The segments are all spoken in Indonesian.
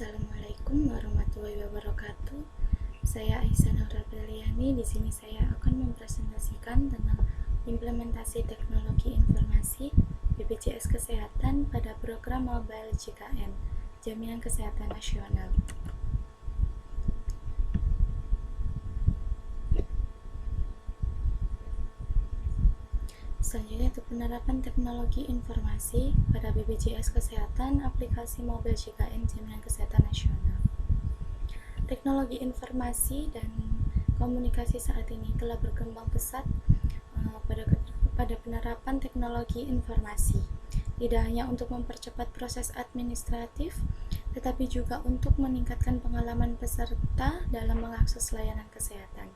Assalamualaikum warahmatullahi wabarakatuh. Saya Aisyah Nurul Priliani. Di sini saya akan mempresentasikan tentang implementasi teknologi informasi BPJS Kesehatan pada program Mobile JKN, Jaminan Kesehatan Nasional. Selanjutnya itu penerapan teknologi informasi pada BPJS Kesehatan aplikasi Mobile JKN Jaminan Kesehatan Nasional. Teknologi informasi dan komunikasi saat ini telah berkembang pesat pada penerapan teknologi informasi, tidak hanya untuk mempercepat proses administratif, tetapi juga untuk meningkatkan pengalaman peserta dalam mengakses layanan kesehatan.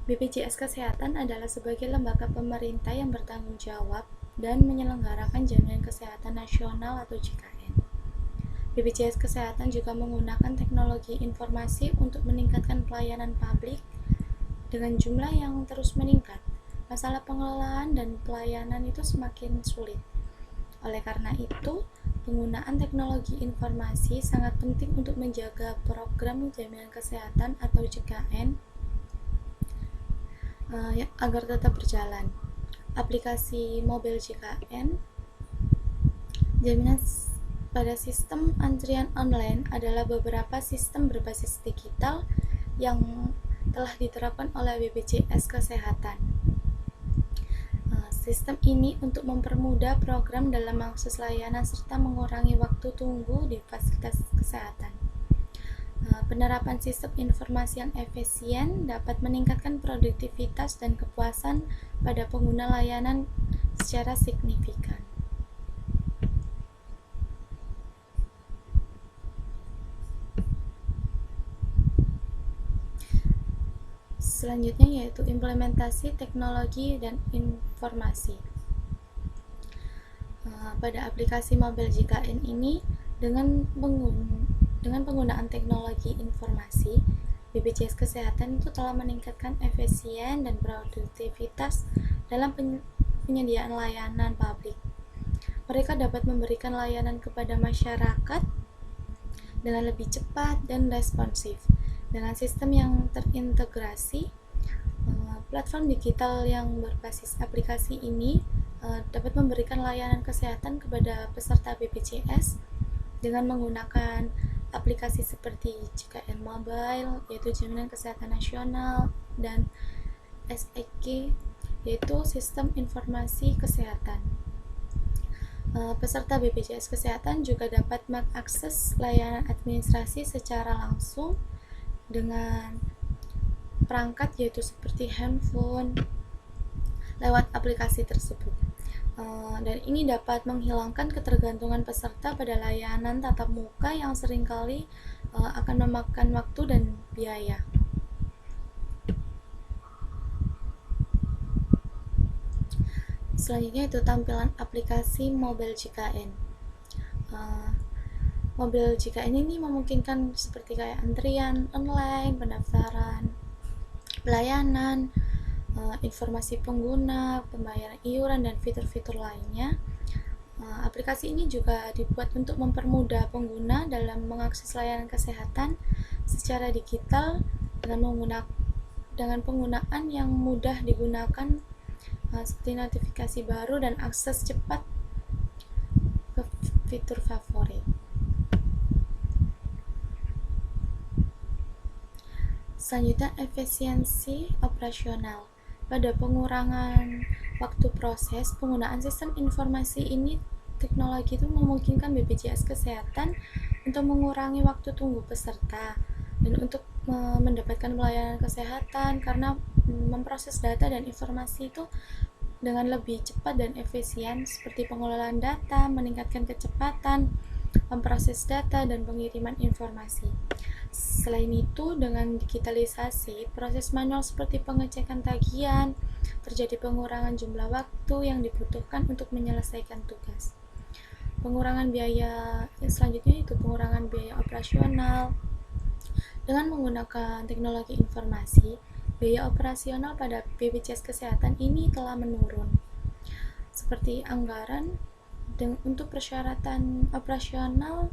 BPJS Kesehatan adalah sebagai lembaga pemerintah yang bertanggung jawab dan menyelenggarakan Jaminan Kesehatan Nasional atau JKN. BPJS Kesehatan juga menggunakan teknologi informasi untuk meningkatkan pelayanan publik dengan jumlah yang terus meningkat. Masalah pengelolaan dan pelayanan itu semakin sulit. Oleh karena itu, penggunaan teknologi informasi sangat penting untuk menjaga program Jaminan Kesehatan atau JKN agar tetap berjalan. Aplikasi Mobile JKN Jaminan pada sistem antrian online adalah beberapa sistem berbasis digital yang telah diterapkan oleh BPJS Kesehatan. Sistem ini untuk mempermudah program dalam mengakses layanan serta mengurangi waktu tunggu di fasilitas kesehatan. Penerapan sistem informasi yang efisien dapat meningkatkan produktivitas dan kepuasan pada pengguna layanan secara signifikan. Selanjutnya yaitu implementasi teknologi dan informasi. Pada aplikasi Mobile JKN ini dengan penggunaan teknologi informasi, BPJS Kesehatan itu telah meningkatkan efisien dan produktivitas dalam penyediaan layanan publik. Mereka dapat memberikan layanan kepada masyarakat dengan lebih cepat dan responsif. Dengan sistem yang terintegrasi, platform digital yang berbasis aplikasi ini dapat memberikan layanan kesehatan kepada peserta BPJS dengan menggunakan aplikasi seperti JKN Mobile, yaitu Jaminan Kesehatan Nasional, dan SIK, yaitu Sistem Informasi Kesehatan. Peserta BPJS Kesehatan juga dapat mengakses layanan administrasi secara langsung dengan perangkat yaitu seperti handphone lewat aplikasi tersebut. Dan ini dapat menghilangkan ketergantungan peserta pada layanan tatap muka yang seringkali akan memakan waktu dan biaya. Selanjutnya itu tampilan aplikasi Mobile JKN. Mobile JKN ini memungkinkan seperti kayak antrian online, pendaftaran, pelayanan, informasi pengguna, pembayaran iuran, dan fitur-fitur lainnya. Aplikasi ini juga dibuat untuk mempermudah pengguna dalam mengakses layanan kesehatan secara digital dengan penggunaan yang mudah digunakan seperti notifikasi baru dan akses cepat ke fitur favorit. Selanjutnya, efisiensi operasional. Pada pengurangan waktu proses, penggunaan sistem informasi ini teknologi itu memungkinkan BPJS Kesehatan untuk mengurangi waktu tunggu peserta dan untuk mendapatkan pelayanan kesehatan karena memproses data dan informasi itu dengan lebih cepat dan efisien, seperti pengelolaan data, meningkatkan kecepatan memproses data dan pengiriman informasi. Selain itu, dengan digitalisasi, proses manual seperti pengecekan tagihan, terjadi pengurangan jumlah waktu yang dibutuhkan untuk menyelesaikan tugas. Pengurangan biaya selanjutnya itu pengurangan biaya operasional. Dengan menggunakan teknologi informasi, biaya operasional pada BPJS Kesehatan ini telah menurun. Seperti anggaran untuk persyaratan operasional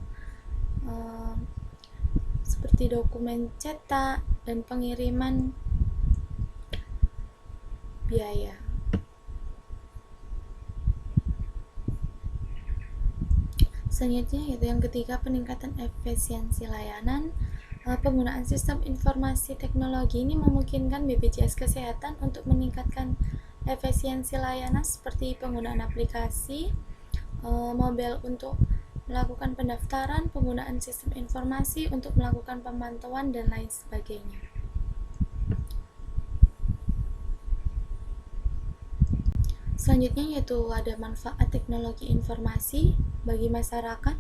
seperti dokumen cetak dan pengiriman biaya. Selanjutnya yaitu yang ketiga, peningkatan efisiensi layanan. Penggunaan sistem informasi teknologi ini memungkinkan BPJS Kesehatan untuk meningkatkan efisiensi layanan seperti penggunaan aplikasi mobile untuk melakukan pendaftaran, penggunaan sistem informasi untuk melakukan pemantauan, dan lain sebagainya. Selanjutnya yaitu ada manfaat teknologi informasi bagi masyarakat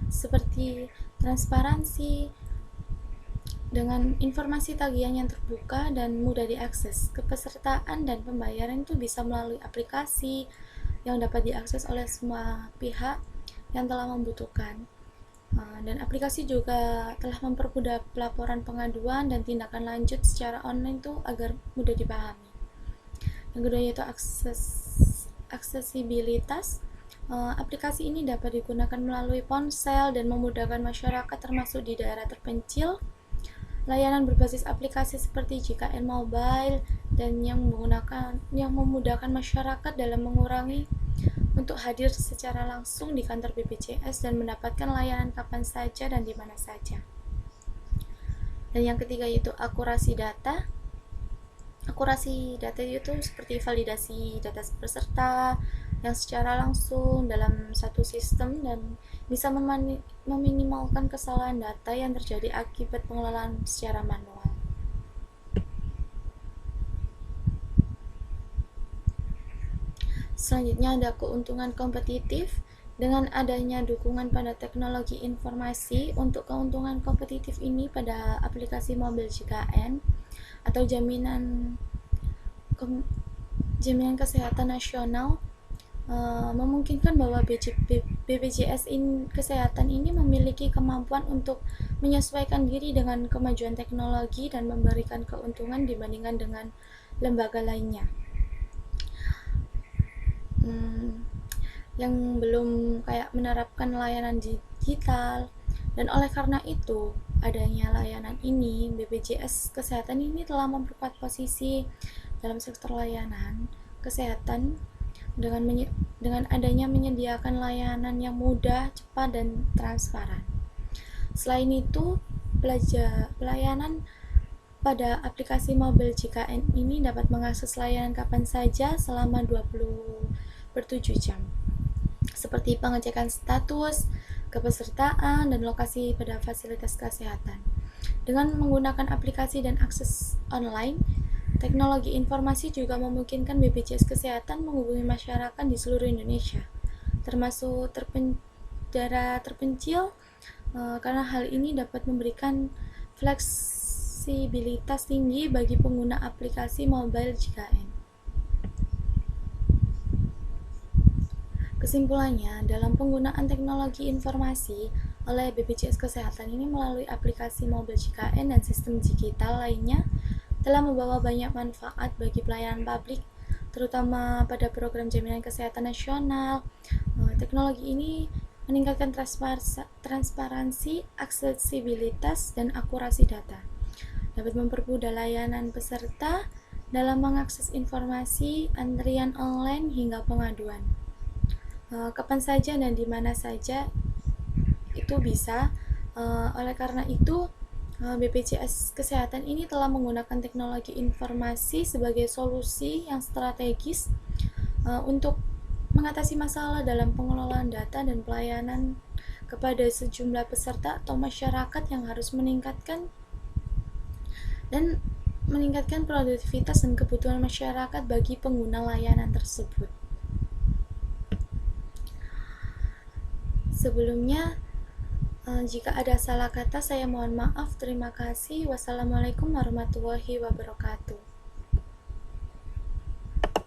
seperti transparansi dengan informasi tagihan yang terbuka dan mudah diakses. Kepesertaan dan pembayaran itu bisa melalui aplikasi yang dapat diakses oleh semua pihak yang telah membutuhkan. Dan aplikasi juga telah mempermudah pelaporan pengaduan dan tindakan lanjut secara online itu agar mudah dipahami. Yang kedua yaitu aksesibilitas. Aplikasi ini dapat digunakan melalui ponsel dan memudahkan masyarakat termasuk di daerah terpencil. Layanan berbasis aplikasi seperti JKN Mobile dan yang memudahkan masyarakat dalam mengurangi untuk hadir secara langsung di kantor BPJS dan mendapatkan layanan kapan saja dan di mana saja. Dan yang ketiga yaitu akurasi data. Akurasi data itu seperti validasi data peserta yang secara langsung dalam satu sistem dan bisa meminimalkan kesalahan data yang terjadi akibat pengelolaan secara manual. Selanjutnya ada keuntungan kompetitif. Dengan adanya dukungan pada teknologi informasi, untuk keuntungan kompetitif ini pada aplikasi mobil JKN atau jaminan kesehatan nasional memungkinkan bahwa BPJS Kesehatan ini memiliki kemampuan untuk menyesuaikan diri dengan kemajuan teknologi dan memberikan keuntungan dibandingkan dengan lembaga lainnya yang belum kayak menerapkan layanan digital. Dan oleh karena itu, adanya layanan ini, BPJS Kesehatan ini telah memperkuat posisi dalam sektor layanan kesehatan dengan adanya menyediakan layanan yang mudah, cepat, dan transparan. Selain itu, pelayanan pada aplikasi mobil JKN ini dapat mengakses layanan kapan saja selama 24/7 jam. Seperti pengecekan status, kepesertaan, dan lokasi pada fasilitas kesehatan. Dengan menggunakan aplikasi dan akses online, teknologi informasi juga memungkinkan BPJS Kesehatan menghubungi masyarakat di seluruh Indonesia, termasuk daerah terpencil, karena hal ini dapat memberikan fleksibilitas tinggi bagi pengguna aplikasi mobile JKN. Kesimpulannya, dalam penggunaan teknologi informasi oleh BPJS Kesehatan ini melalui aplikasi mobil JKN dan sistem digital lainnya telah membawa banyak manfaat bagi pelayanan publik, terutama pada program jaminan kesehatan nasional. Teknologi ini meningkatkan transparansi, aksesibilitas, dan akurasi data, dapat mempermudah layanan peserta dalam mengakses informasi, antrian online, hingga pengaduan. Kapan saja dan di mana saja itu bisa. Oleh karena itu, BPJS Kesehatan ini telah menggunakan teknologi informasi sebagai solusi yang strategis untuk mengatasi masalah dalam pengelolaan data dan pelayanan kepada sejumlah peserta atau masyarakat yang harus meningkatkan produktivitas dan kebutuhan masyarakat bagi pengguna layanan tersebut. Sebelumnya, jika ada salah kata, saya mohon maaf. Terima kasih. Wassalamualaikum warahmatullahi wabarakatuh.